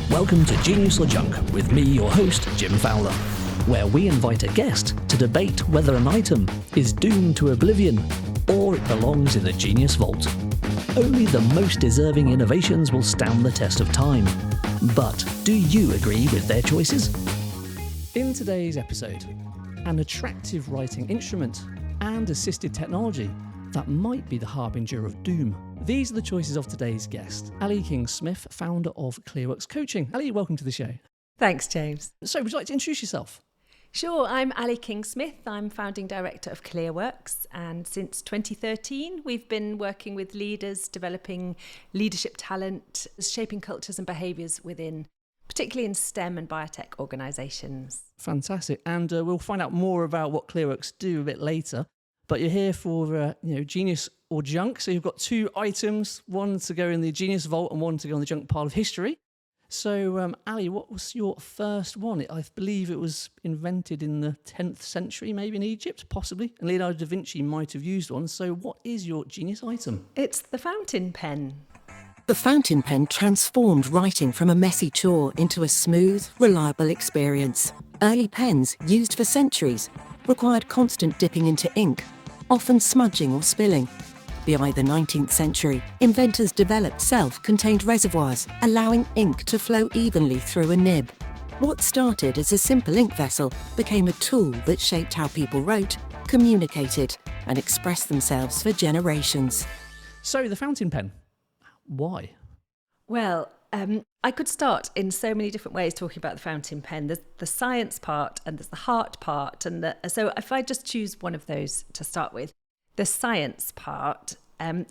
Welcome to Genius or Junk with me, your host, Jim Fowler, where we invite a guest to debate whether an item is doomed to oblivion or it belongs in the genius vault. Only the most deserving innovations will stand the test of time. But do you agree with their choices? In today's episode, an attractive writing instrument and assisted technology that might be the harbinger of doom. These are the choices of today's guest, Ali King-Smith, founder of Clearworks Coaching. Ali, welcome to the show. Thanks, James. So, would you like to introduce yourself? Sure, I'm Ali King-Smith. I'm founding director of Clearworks, and since 2013 we've been working with leaders, developing leadership talent, shaping cultures and behaviours within, particularly in STEM and biotech organisations. Fantastic, and we'll find out more about what Clearworks do a bit later. But you're here for Genius or Junk, so you've got two items, one to go in the Genius Vault and one to go on the Junk pile of history. So, Ali, what was your first one? I believe it was invented in the 10th century, maybe in Egypt, possibly. And Leonardo da Vinci might have used one. So what is your genius item? It's the fountain pen. The fountain pen transformed writing from a messy chore into a smooth, reliable experience. Early pens, used for centuries, required constant dipping into ink, often smudging or spilling. By the 19th century, inventors developed self-contained reservoirs, allowing ink to flow evenly through a nib. What started as a simple ink vessel became a tool that shaped how people wrote, communicated, and expressed themselves for generations. So, the fountain pen. Why? Well, I could start in so many different ways talking about the fountain pen. There's the science part and there's the heart part. So if I just choose one of those to start with, the science part,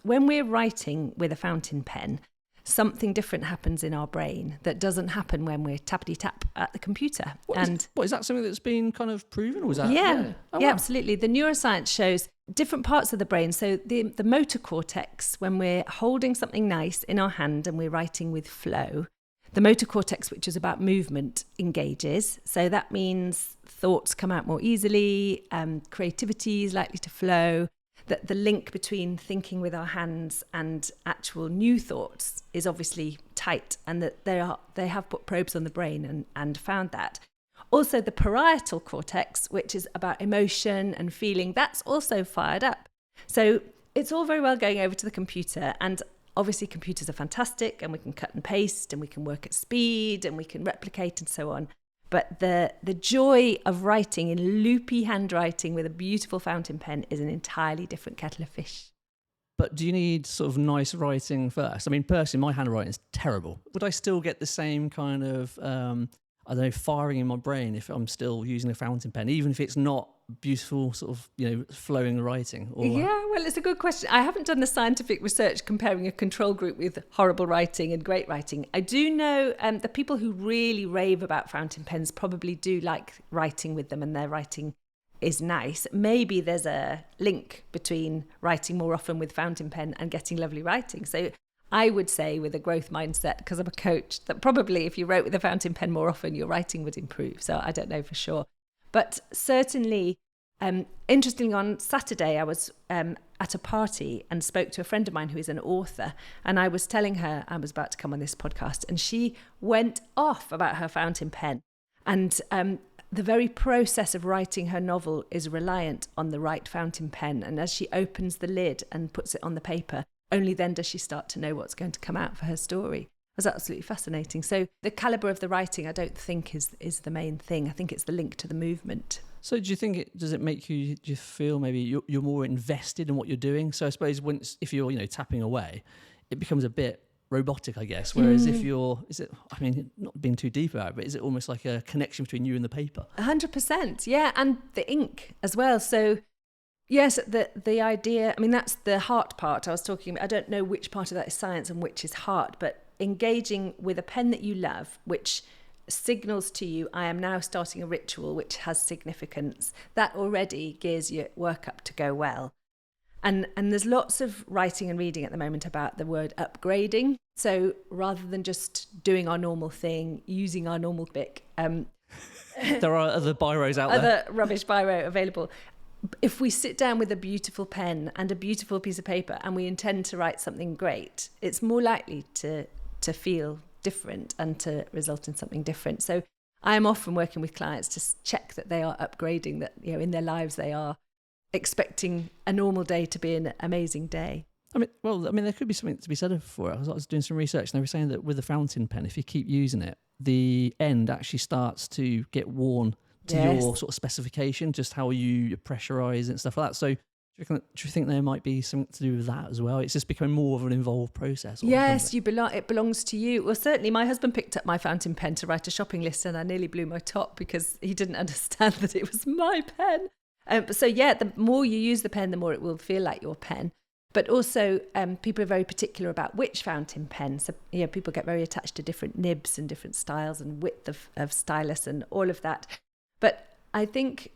when we're writing with a fountain pen, something different happens in our brain that doesn't happen when we're tappity-tap at the computer. Is that something that's been kind of proven? Or is that, Yeah, Oh, wow. absolutely. The neuroscience shows different parts of the brain. So the motor cortex, when we're holding something nice in our hand and we're writing with flow, the motor cortex, which is about movement, engages. So that means thoughts come out more easily, creativity is likely to flow. That the link between thinking with our hands and actual new thoughts is obviously tight, and that they have put probes on the brain and found that. Also, the parietal cortex, which is about emotion and feeling, that's also fired up. So it's all very well going over to the computer, and obviously computers are fantastic, and we can cut and paste, and we can work at speed, and we can replicate and so on. But the joy of writing in loopy handwriting with a beautiful fountain pen is an entirely different kettle of fish. But do you need sort of nice writing first? I mean, personally, my handwriting is terrible. Would I still get the same kind of, firing in my brain if I'm still using a fountain pen, even if it's not beautiful sort of, flowing writing? Yeah, well, it's a good question. I haven't done the scientific research comparing a control group with horrible writing and great writing. I do know the people who really rave about fountain pens probably do like writing with them, and their writing is nice. Maybe there's a link between writing more often with fountain pen and getting lovely writing. So I would say, with a growth mindset, because I'm a coach, that probably if you wrote with a fountain pen more often, your writing would improve. So I don't know for sure. But certainly, interestingly, on Saturday, I was at a party and spoke to a friend of mine who is an author. And I was telling her I was about to come on this podcast. And she went off about her fountain pen. And the very process of writing her novel is reliant on the right fountain pen. And as she opens the lid and puts it on the paper, only then does she start to know what's going to come out for her story. It was absolutely fascinating. So the calibre of the writing, I don't think is the main thing. I think it's the link to the movement. So do you think does it make you feel maybe you're more invested in what you're doing? So I suppose if you're tapping away, it becomes a bit robotic, I guess. Whereas if not being too deep about it, but is it almost like a connection between you and the paper? 100%, yeah, and the ink as well. So yes, the idea, that's the heart part I was talking about. I don't know which part of that is science and which is heart, but engaging with a pen that you love, which signals to you, I am now starting a ritual which has significance, that already gears your work up to go well. And there's lots of writing and reading at the moment about the word upgrading. So rather than just doing our normal thing, using our normal Bic, there are other biros out there. Other rubbish biro available. If we sit down with a beautiful pen and a beautiful piece of paper and we intend to write something great, it's more likely to feel different and to result in something different. So I'm often working with clients to check that they are upgrading, that, you know, in their lives they are expecting a normal day to be an amazing day. I mean, there could be something to be said for it. I was doing some research and they were saying that with the fountain pen, if you keep using it, the end actually starts to get worn to your sort of specification, just how you pressurize it and stuff like that. So do you think there might be something to do with that as well? It's just becoming more of an involved process. Yes, it belongs to you. Well, certainly my husband picked up my fountain pen to write a shopping list and I nearly blew my top because he didn't understand that it was my pen. So yeah, the more you use the pen, the more it will feel like your pen. But also people are very particular about which fountain pen. So people get very attached to different nibs and different styles and width of stylus and all of that. But I think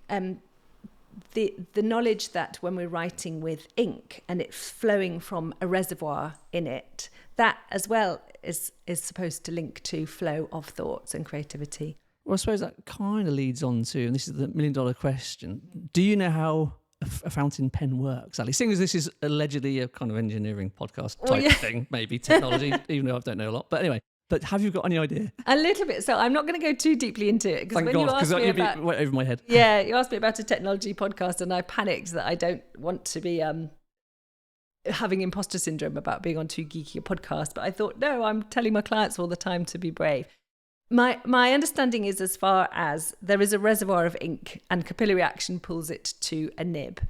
the knowledge that when we're writing with ink and it's flowing from a reservoir in it, that as well is supposed to link to flow of thoughts and creativity. Well, I suppose that kind of leads on to, and this is the $1 million question, do you know how a fountain pen works, Ali? Seeing as this is allegedly a kind of engineering podcast type thing, maybe technology, even though I don't know a lot. But anyway, have you got any idea? A little bit. So I'm not going to go too deeply into it because when you asked me about, went over my head. Yeah, you asked me about a technology podcast and I panicked that I don't want to be having imposter syndrome about being on too geeky a podcast. But I thought, no, I'm telling my clients all the time to be brave. My understanding is, as far as there is a reservoir of ink and capillary action pulls it to a nib.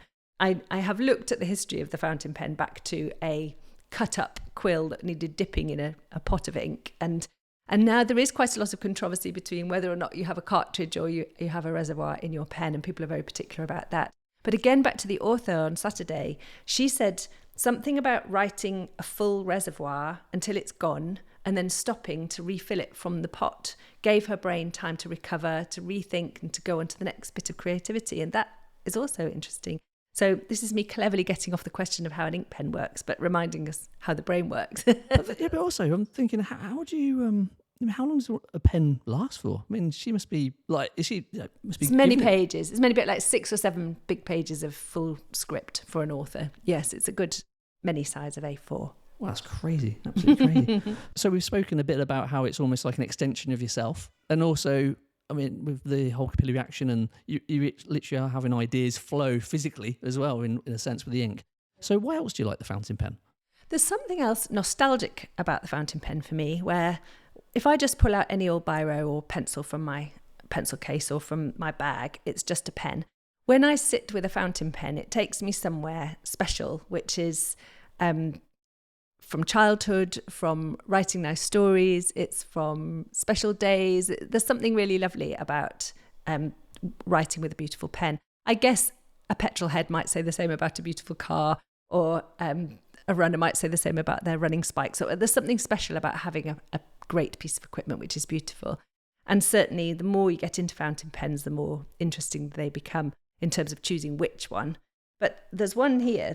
I have looked at the history of the fountain pen back to a cut up quill that needed dipping in a pot of ink. And now there is quite a lot of controversy between whether or not you have a cartridge or you have a reservoir in your pen, and people are very particular about that. But again, back to the author on Saturday, she said something about writing a full reservoir until it's gone and then stopping to refill it from the pot gave her brain time to recover, to rethink and to go on to the next bit of creativity. And that is also interesting. So this is me cleverly getting off the question of how an ink pen works, but reminding us how the brain works. but also I'm thinking, how do you... how long does a pen last for? I mean, she must be like, must be... It's many pages. It's many, like 6 or 7 big pages of full script for an author. Yes, it's a good many size of A4. Well, that's crazy. Absolutely crazy. So we've spoken a bit about how it's almost like an extension of yourself. And also, I mean, with the whole capillary action and you literally are having ideas flow physically as well, in a sense, with the ink. So why else do you like the fountain pen? There's something else nostalgic about the fountain pen for me, where if I just pull out any old biro or pencil from my pencil case or from my bag, it's just a pen. When I sit with a fountain pen, it takes me somewhere special, which is from childhood, from writing nice stories, it's from special days. There's something really lovely about writing with a beautiful pen. I guess a petrol head might say the same about a beautiful car, or a runner might say the same about their running spikes. So there's something special about having a great piece of equipment which is beautiful. And certainly the more you get into fountain pens, the more interesting they become in terms of choosing which one. But there's one here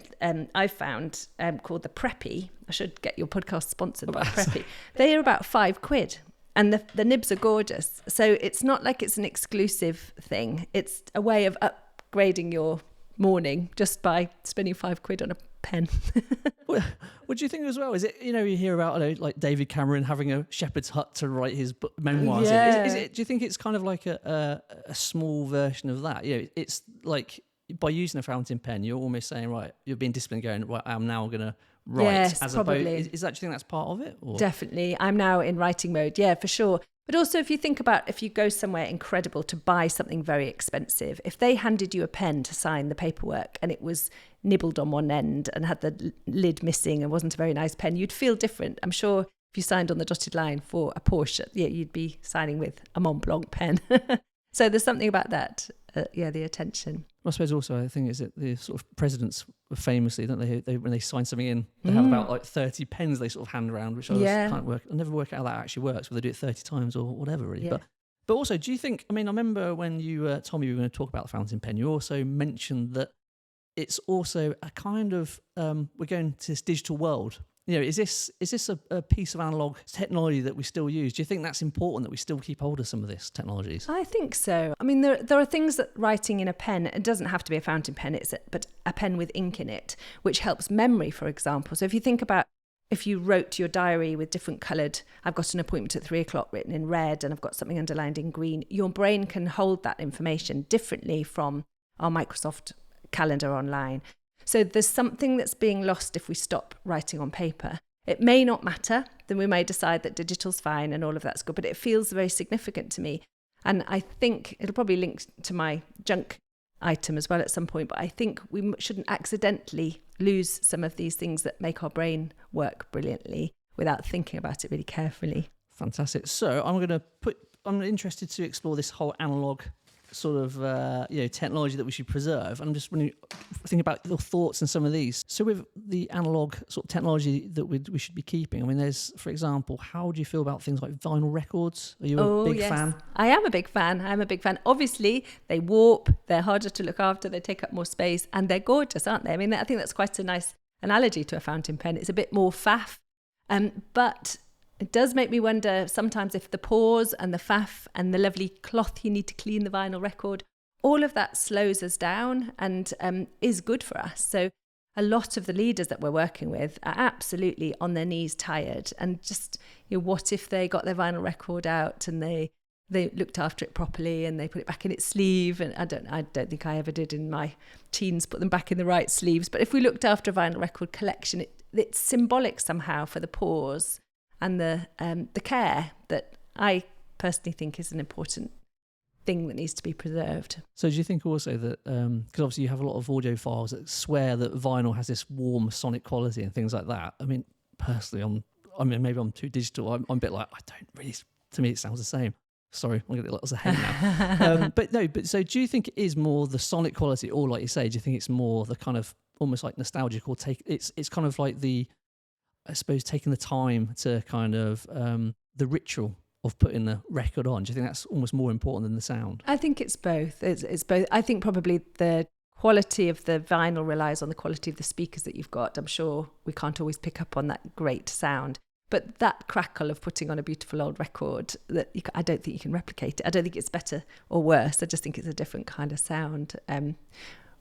I found called the Preppy. I should get your podcast sponsored by Preppy. They are about £5 and the nibs are gorgeous. So it's not like it's an exclusive thing. It's a way of upgrading your morning just by spending £5 on a pen. What do you think as well? Is it, you hear about like David Cameron having a shepherd's hut to write his memoirs in. Is it? Do you think it's kind of like a small version of that? It's like by using a fountain pen, you're almost saying, right, you're being disciplined, going, right, I'm now going to write. Yes, probably. Is that, do you think that's part of it? Or? Definitely. I'm now in writing mode. Yeah, for sure. But also if you think about if you go somewhere incredible to buy something very expensive, if they handed you a pen to sign the paperwork and it was nibbled on one end and had the lid missing and wasn't a very nice pen, you'd feel different. I'm sure if you signed on the dotted line for a Porsche, you'd be signing with a Mont Blanc pen. So there's something about that, the attention. Well, I suppose also I think is that the sort of presidents famously, don't they when they sign something in, they have about like 30 pens they sort of hand around, which I never work out how that actually works, whether they do it 30 times or whatever really. Yeah. But also, do you think, I remember when you told me you were going to talk about the fountain pen, you also mentioned that it's also a kind of, we're going to this digital world. Is this a piece of analogue technology that we still use? Do you think that's important that we still keep hold of some of these technologies? I think so. There are things that writing in a pen, it doesn't have to be a fountain pen, but a pen with ink in it, which helps memory, for example. So if you think about if you wrote your diary with different coloured, I've got an appointment at 3:00 written in red and I've got something underlined in green, your brain can hold that information differently from our Microsoft calendar online. So there's something that's being lost if we stop writing on paper. It may not matter, then we may decide that digital's fine and all of that's good, but it feels very significant to me. And I think it'll probably link to my junk item as well at some point, but I think we shouldn't accidentally lose some of these things that make our brain work brilliantly without thinking about it really carefully. Fantastic. So I'm interested to explore this whole analogue sort of technology that we should preserve. I'm just when you think about your thoughts on some of these. So with the analogue sort of technology that we should be keeping, I mean, there's, for example, how do you feel about things like vinyl records? Are you a big fan? I am a big fan. Obviously, they warp, they're harder to look after, they take up more space, and they're gorgeous, aren't they? I mean, I think that's quite a nice analogy to a fountain pen. It's a bit more faff, but it does make me wonder sometimes if the pause and the faff and the lovely cloth you need to clean the vinyl record, all of that slows us down and is good for us. So a lot of the leaders that we're working with are absolutely on their knees tired. And just, what if they got their vinyl record out and they looked after it properly and they put it back in its sleeve? And I don't think I ever did in my teens, put them back in the right sleeves. But if we looked after a vinyl record collection, it's symbolic somehow for the pause and the care that I personally think is an important thing that needs to be preserved. So do you think also that, because obviously you have a lot of audiophiles that swear that vinyl has this warm sonic quality and things like that. I mean, personally, maybe I'm too digital. I'm a bit like, I don't really, to me it sounds the same. Sorry, I'm going to get lots of hate now. But so do you think it is more the sonic quality, or like you say, do you think it's more the kind of almost like nostalgic, or it's kind of like I suppose taking the time to kind of the ritual of putting the record on? Do you think that's almost more important than the sound? I think it's both. It's both. I think probably the quality of the vinyl relies on the quality of the speakers that you've got. I'm sure we can't always pick up on that great sound, but that crackle of putting on a beautiful old record, I don't think you can replicate it. I don't think it's better or worse. I just think it's a different kind of sound,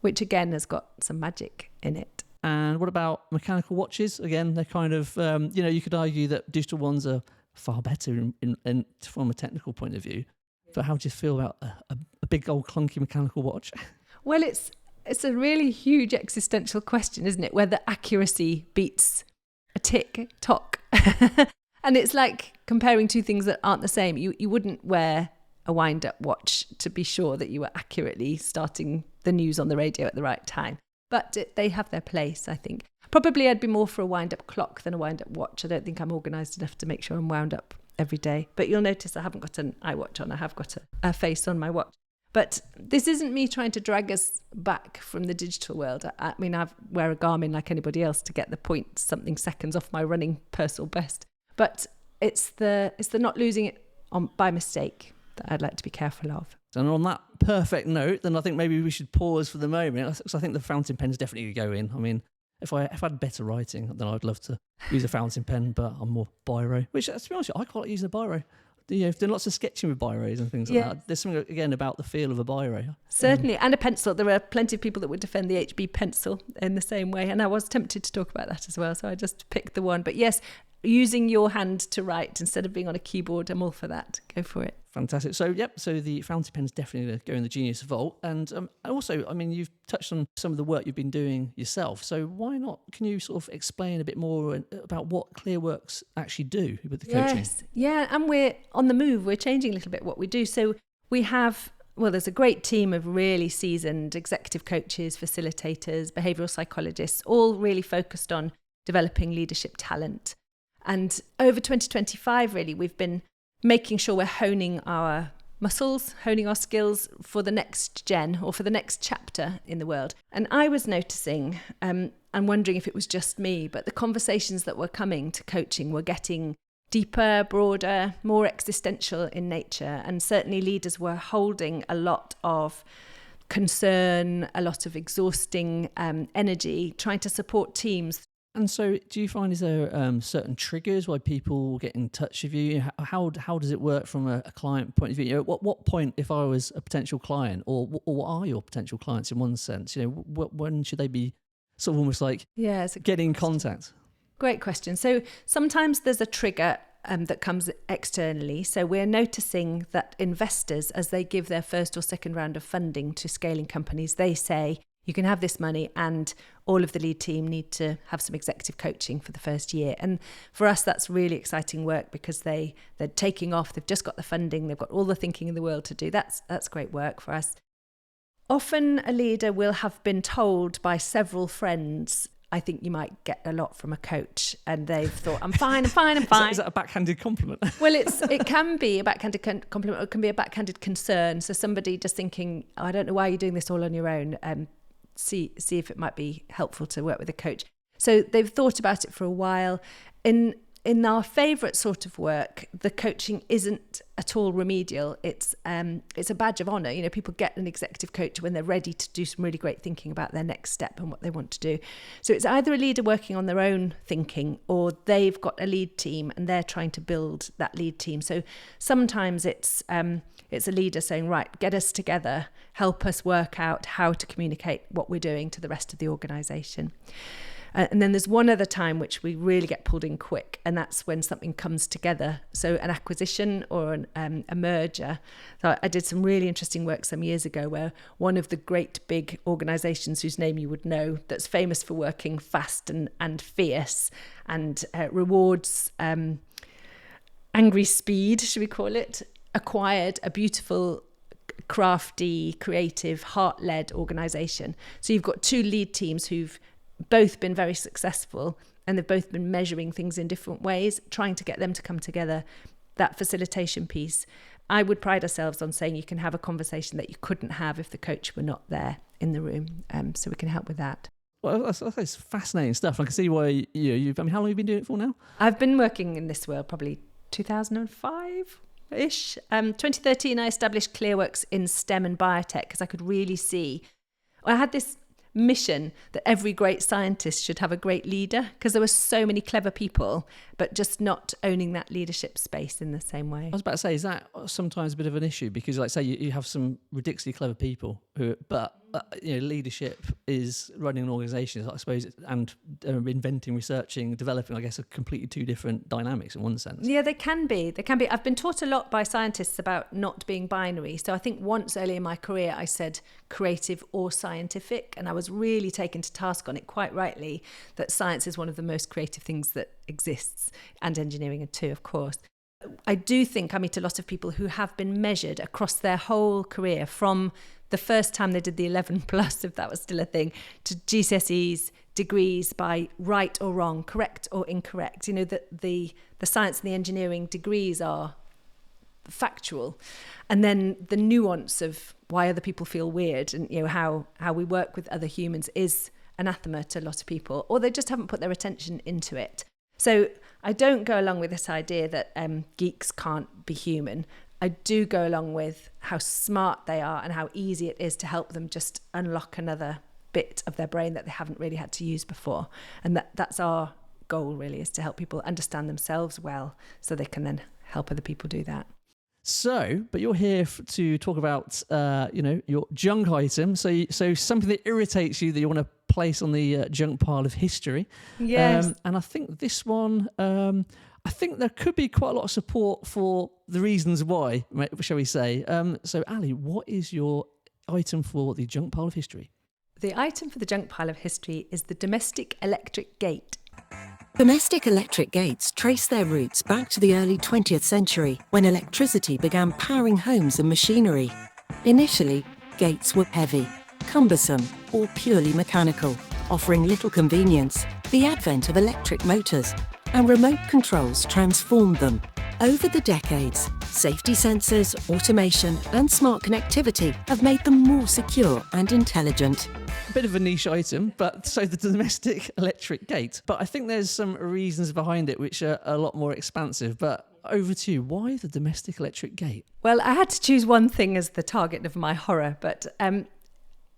which again has got some magic in it. And what about mechanical watches? Again, they're kind of, you could argue that digital ones are far better in from a technical point of view. But how do you feel about a big old clunky mechanical watch? Well, it's a really huge existential question, isn't it? Whether accuracy beats a tick-tock. And it's like comparing two things that aren't the same. You wouldn't wear a wind-up watch to be sure that you were accurately starting the news on the radio at the right time. But they have their place, I think. Probably I'd be more for a wind-up clock than a wind-up watch. I don't think I'm organised enough to make sure I'm wound up every day. But you'll notice I haven't got an iWatch on. I have got a face on my watch. But this isn't me trying to drag us back from the digital world. I mean, I wear a Garmin like anybody else to get the point-something seconds off my running personal best. But it's the not losing it by mistake that I'd like to be careful of. And on that perfect note, then I think maybe we should pause for the moment. So I think the fountain pen's definitely go in. I mean, if I had better writing, then I'd love to use a fountain pen, but I'm more biro, which, to be honest, I quite like using a biro. Doing lots of sketching with biros and things like that. There's something, again, about the feel of a biro. Certainly, and a pencil. There are plenty of people that would defend the HB pencil in the same way, and I was tempted to talk about that as well, so I just picked the one. But yes, using your hand to write instead of being on a keyboard, I'm all for that. Go for it. Fantastic. So the fountain pen's definitely go in the Genius Vault. And also, I mean, you've touched on some of the work you've been doing yourself. So why not, can you sort of explain a bit more about what ClearWorks actually do with the coaching? Yes. Yeah, and we're on the move. We're changing a little bit what we do. So we have, there's a great team of really seasoned executive coaches, facilitators, behavioural psychologists, all really focused on developing leadership talent. And over 2025, really, we've been making sure we're honing our muscles, honing our skills for the next gen or for the next chapter in the world. And I was noticing and wondering if it was just me, but the conversations that were coming to coaching were getting deeper, broader, more existential in nature. And certainly leaders were holding a lot of concern, a lot of exhausting energy, trying to support teams. And so do you find, is there certain triggers why people get in touch with you? How does it work from a client point of view? At what point, if I was a potential client, or what are your potential clients in one sense? When should they be sort of almost like getting in contact? Great question. So sometimes there's a trigger that comes externally. So we're noticing that investors, as they give their first or second round of funding to scaling companies, they say, you can have this money and all of the lead team need to have some executive coaching for the first year. And for us, that's really exciting work because they're taking off, they've just got the funding, they've got all the thinking in the world to do. That's great work for us. Often a leader will have been told by several friends, I think you might get a lot from a coach, and they've thought, I'm fine. Is that a backhanded compliment? Well, it can be a backhanded compliment, or it can be a backhanded concern. So somebody just thinking, I don't know why you're doing this all on your own. See if it might be helpful to work with a coach. So they've thought about it for a while. In our favourite sort of work, the coaching isn't at all remedial. It's a badge of honour. You know, people get an executive coach when they're ready to do some really great thinking about their next step and what they want to do. So it's either a leader working on their own thinking, or they've got a lead team and they're trying to build that lead team. So sometimes it's a leader saying, right, get us together, help us work out how to communicate what we're doing to the rest of the organisation. And then there's one other time which we really get pulled in quick, and that's when something comes together. So an acquisition or a merger. So I did some really interesting work some years ago where one of the great big organisations whose name you would know, that's famous for working fast and fierce and rewards angry speed, should we call it, acquired a beautiful, crafty, creative, heart-led organisation. So you've got two lead teams who've both been very successful, and they've both been measuring things in different ways, trying to get them to come together. That facilitation piece, I would pride ourselves on saying you can have a conversation that you couldn't have if the coach were not there in the room. So we can help with that. Well, that's fascinating stuff. I can see why how long have you been doing it for now? I've been working in this world probably 2005-ish. 2013, I established ClearWorks in STEM and biotech because I could really see. I had this mission that every great scientist should have a great leader, because there were so many clever people but just not owning that leadership space in the same way. I was about to say, is that sometimes a bit of an issue? Because like say you have some ridiculously clever people but leadership is running an organisation, I suppose, and inventing, researching, developing, I guess, are completely two different dynamics in one sense. Yeah, they can be. I've been taught a lot by scientists about not being binary. So I think once early in my career I said creative or scientific, and I was really taken to task on it, quite rightly, that science is one of the most creative things that exists, and engineering are too, of course. I do think I meet a lot of people who have been measured across their whole career, from the first time they did the 11 plus, if that was still a thing, to GCSEs, degrees, by right or wrong, correct or incorrect. You know, that the science and the engineering degrees are factual, and then the nuance of why other people feel weird, and how we work with other humans is anathema to a lot of people, or they just haven't put their attention into it. So I don't go along with this idea that geeks can't be human. I do go along with how smart they are and how easy it is to help them just unlock another bit of their brain that they haven't really had to use before. And that's our goal, really, is to help people understand themselves well so they can then help other people do that. So, but you're here to talk about, your junk item. So something that irritates you that you want to place on the junk pile of history. Yes. And I think this one, I think there could be quite a lot of support for the reasons why, shall we say. So, Ali, what is your item for the junk pile of history? The item for the junk pile of history is the domestic electric gate. Domestic electric gates trace their roots back to the early 20th century, when electricity began powering homes and machinery. Initially, gates were heavy, cumbersome, or purely mechanical, offering little convenience. The advent of electric motors and remote controls transformed them. Over the decades, safety sensors, automation, and smart connectivity have made them more secure and intelligent. A bit of a niche item, but so the domestic electric gate. But I think there's some reasons behind it which are a lot more expansive. But over to you, why the domestic electric gate? Well, I had to choose one thing as the target of my horror, but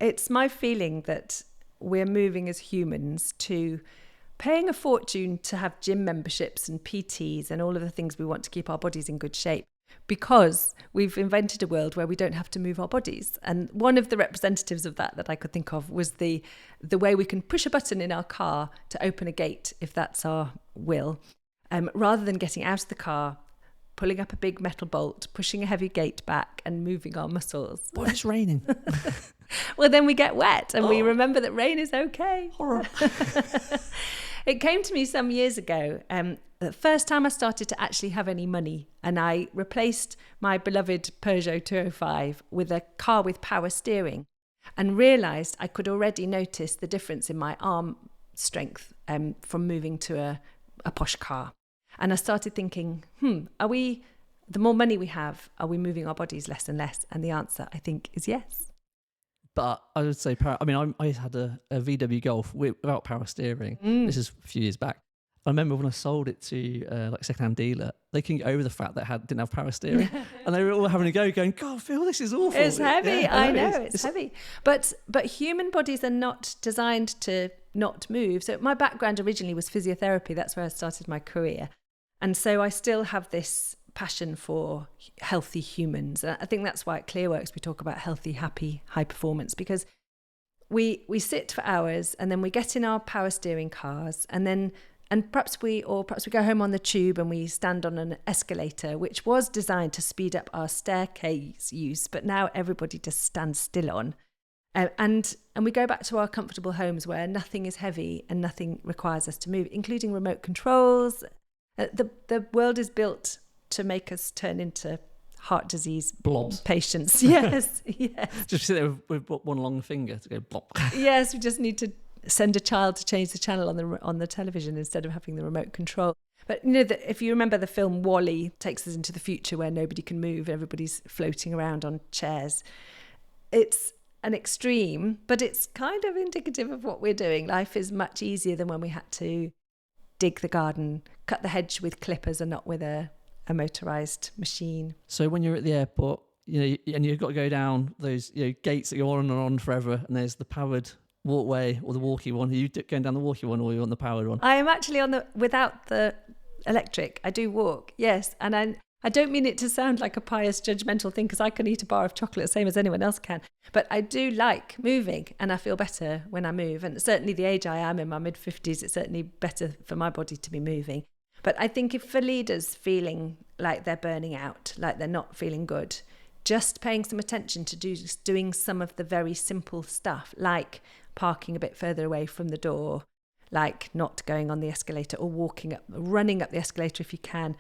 it's my feeling that we're moving as humans to paying a fortune to have gym memberships and PTs and all of the things we want to keep our bodies in good shape. because we've invented a world where we don't have to move our bodies. And one of the representatives of that I could think of was the way we can push a button in our car to open a gate, if that's our will, rather than getting out of the car, pulling up a big metal bolt, pushing a heavy gate back and moving our muscles. What, it's raining? Well, then we get wet and we remember that rain is okay. Horror. It came to me some years ago, the first time I started to actually have any money, and I replaced my beloved Peugeot 205 with a car with power steering, and realised I could already notice the difference in my arm strength from moving to a posh car. And I started thinking, are we, the more money we have, are we moving our bodies less and less? And the answer, I think, is yes. But I would say, I had a VW Golf without power steering. This is a few years back. I remember when I sold it to like a second-hand dealer, they couldn't get over the fact that it didn't have power steering. And they were all having a go, going, God, Phil, this is awful. It's heavy. Yeah, I know, it's heavy. But human bodies are not designed to not move. So my background originally was physiotherapy. That's where I started my career. And so I still have this passion for healthy humans. I think that's why at Clearworks we talk about healthy, happy, high performance, because we sit for hours and then we get in our power steering cars and perhaps we go home on the tube and we stand on an escalator, which was designed to speed up our staircase use, but now everybody just stands still on. And we go back to our comfortable homes where nothing is heavy and nothing requires us to move, including remote controls. The world is built to make us turn into heart disease blobs patients. Yes, yes. Just sit there with one long finger to go blop. Yes, we just need to send a child to change the channel on the television instead of having the remote control. But if you remember the film WALL-E, takes us into the future where nobody can move, everybody's floating around on chairs. It's an extreme, but it's kind of indicative of what we're doing. Life is much easier than when we had to dig the garden, cut the hedge with clippers and not with a motorised machine. So when you're at the airport, and you've got to go down those gates that go on and on forever, and there's the powered walkway or the walkie one. Are you going down the walkie one or are you on the powered one? I am actually without the electric. I do walk, yes. And I don't mean it to sound like a pious, judgmental thing, because I can eat a bar of chocolate the same as anyone else can. But I do like moving and I feel better when I move. And certainly the age I am in my mid-50s, it's certainly better for my body to be moving. But I think if for leaders feeling like they're burning out, like they're not feeling good, just paying some attention to doing some of the very simple stuff, like parking a bit further away from the door, like not going on the escalator or running up the escalator if you can,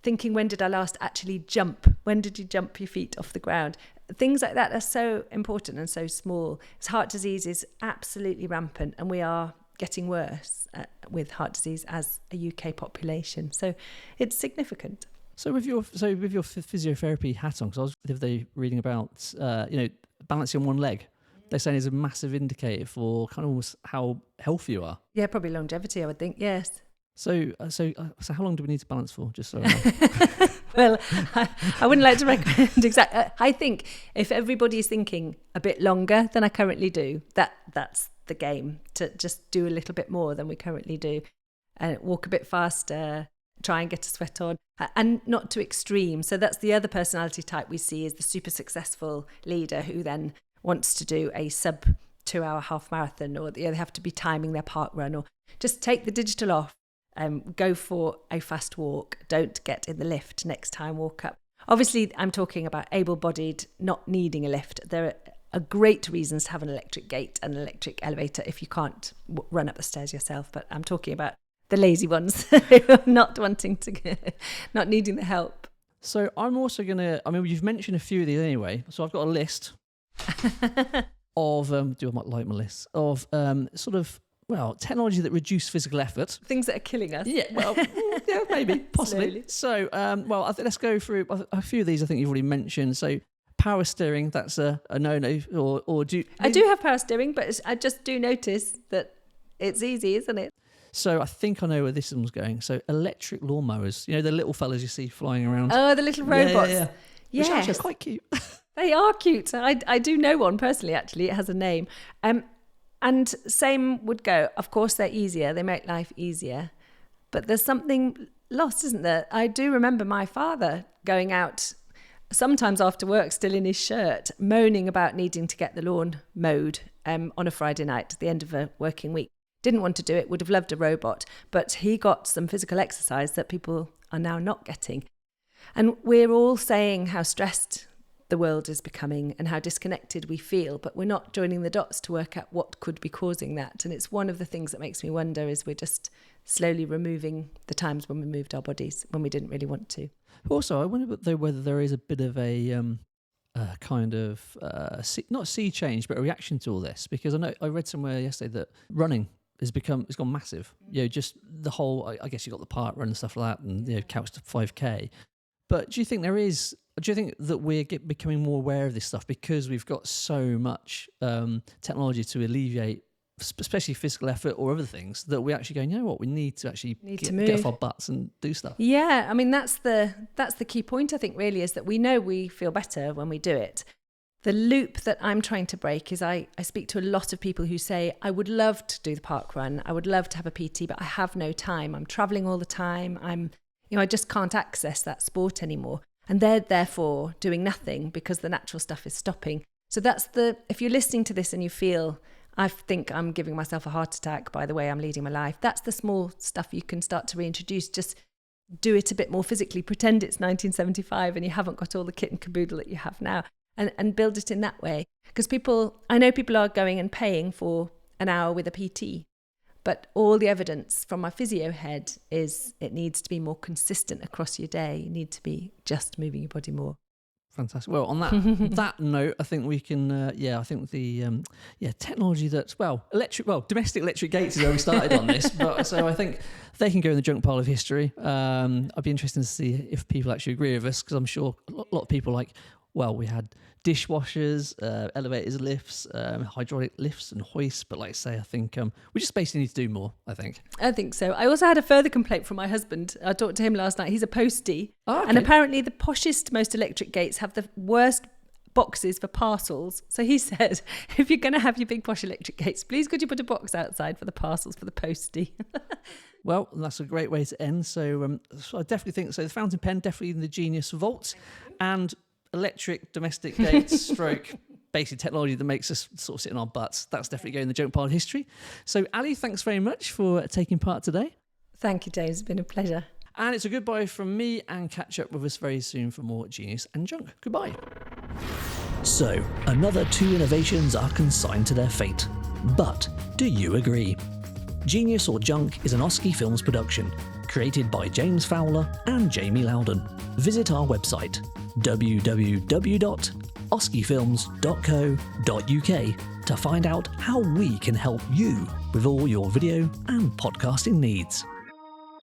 thinking, when did I last actually jump? When did you jump your feet off the ground? Things like that are so important and so small. Heart disease is absolutely rampant, and we are getting worse with heart disease as a UK population. So it's significant. So with your physiotherapy hat on, because I was the other day reading about balancing on one leg. They're saying is a massive indicator for kind of almost how healthy you are. Yeah, probably longevity, I would think. Yes. So how long do we need to balance for? Just so I know. Well, I wouldn't like to recommend exactly. I think if everybody is thinking a bit longer than I currently do, that's the game, to just do a little bit more than we currently do, and walk a bit faster, try and get a sweat on, and not too extreme. So that's the other personality type we see, is the super successful leader who then wants to do a sub 2-hour half marathon, or they have to be timing their park run, or just take the digital off. Go for a fast walk. Don't get in the lift next time, walk up. Obviously, I'm talking about able-bodied not needing a lift. There are great reasons to have an electric gate and an electric elevator if you can't run up the stairs yourself. But I'm talking about the lazy ones who are not needing the help. So I'm also going to, you've mentioned a few of these anyway. So I've got a list of, I might like my list, of technology that reduce physical effort. Things that are killing us. Yeah, maybe, possibly. So, I think let's go through a few of these I think you've already mentioned. So, power steering, that's a no-no. Or do you... I do have power steering, but I just do notice that it's easy, isn't it? So, I think I know where this one's going. So, electric lawnmowers, the little fellas you see flying around. Oh, the little robots. Yeah. Yes. Which actually are quite cute. They are cute. I do know one personally, actually. It has a name. And same would go. Of course, they're easier. They make life easier. But there's something lost, isn't there? I do remember my father going out sometimes after work, still in his shirt, moaning about needing to get the lawn mowed on a Friday night at the end of a working week. Didn't want to do it, would have loved a robot, but he got some physical exercise that people are now not getting. And we're all saying how stressed the world is becoming and how disconnected we feel, but we're not joining the dots to work out what could be causing that. And it's one of the things that makes me wonder is we're just slowly removing the times when we moved our bodies when we didn't really want to. Also, I wonder though whether there is a bit of a kind of not sea change, but a reaction to all this, because I read somewhere yesterday that running it's gone massive. You know, just the whole. I guess you got the park run and stuff like that, and couch to 5K. But do you think that we're becoming more aware of this stuff because we've got so much technology to alleviate, especially physical effort or other things, that we actually go, you know what, we need to actually get off our butts and do stuff? Yeah, I mean, that's the key point, I think, really, is that we know we feel better when we do it. The loop that I'm trying to break is I speak to a lot of people who say, I would love to do the park run, I would love to have a PT, but I have no time. I'm traveling all the time. I just can't access that sport anymore. And they're therefore doing nothing because the natural stuff is stopping. So if you're listening to this and you feel, I think I'm giving myself a heart attack by the way I'm leading my life, that's the small stuff you can start to reintroduce. Just do it a bit more physically. Pretend it's 1975 and you haven't got all the kit and caboodle that you have now, and build it in that way. Because I know people are going and paying for an hour with a PT, but all the evidence from my physio head is it needs to be more consistent across your day. You need to be just moving your body more. Fantastic. Well, on that note, I think we can. I think the technology that's domestic electric gates is where we started on this. But so I think they can go in the junk pile of history. I'd be interested to see if people actually agree with us, because I'm sure a lot of people we had dishwashers, elevators, lifts, hydraulic lifts and hoists. But like I say, I think we just basically need to do more, I think so. I also had a further complaint from my husband. I talked to him last night. He's a postie. Oh, okay. And apparently the poshest, most electric gates have the worst boxes for parcels. So he said, if you're going to have your big posh electric gates, please could you put a box outside for the parcels for the postie? Well, that's a great way to end. So I definitely think so. The fountain pen, definitely in the Genius Vault, and electric domestic gates stroke basic technology that makes us sort of sit on our butts. That's definitely going in the junk pile of history. So Ali, thanks very much for taking part today. Thank you, James. It's been a pleasure. And it's a goodbye from me, and catch up with us very soon for more Genius and Junk. Goodbye. So, another 2 innovations are consigned to their fate. But do you agree? Genius or Junk is an Oski Films production, created by James Fowler and Jamie Loudon. Visit our website, www.oskifilms.co.uk, to find out how we can help you with all your video and podcasting needs.